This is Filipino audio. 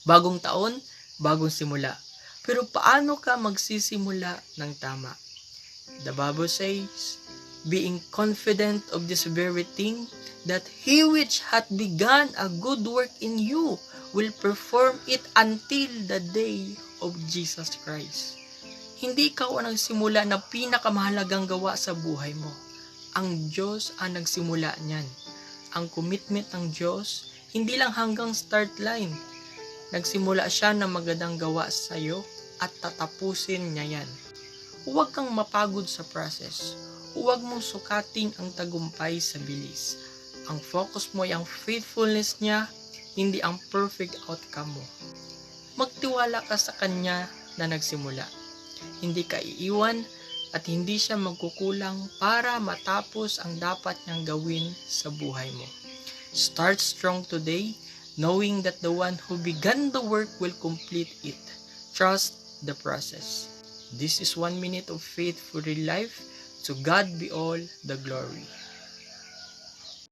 Bagong taon, bagong simula. Pero paano ka magsisimula ng tama? The Bible says, being confident of this very thing, that he which hath begun a good work in you will perform it until the day of Jesus Christ. Hindi ikaw ang nagsimula na pinakamahalagang gawa sa buhay mo. Ang Diyos ang nagsimula niyan. Ang commitment ng Diyos, hindi lang hanggang start line. Nagsimula siya ng magandang gawa sa iyo at tatapusin niya yan. Huwag kang mapagod sa process. Huwag mong sukating ang tagumpay sa bilis. Ang focus mo ay ang faithfulness niya, hindi ang perfect outcome mo. Magtiwala ka sa Kanya na nagsimula. Hindi ka iiwan at hindi siya magkukulang para matapos ang dapat niyang gawin sa buhay mo. Start strong today, knowing that the one who began the work will complete it. Trust the process. This is 1 minute of faith for real life. To God be all the glory.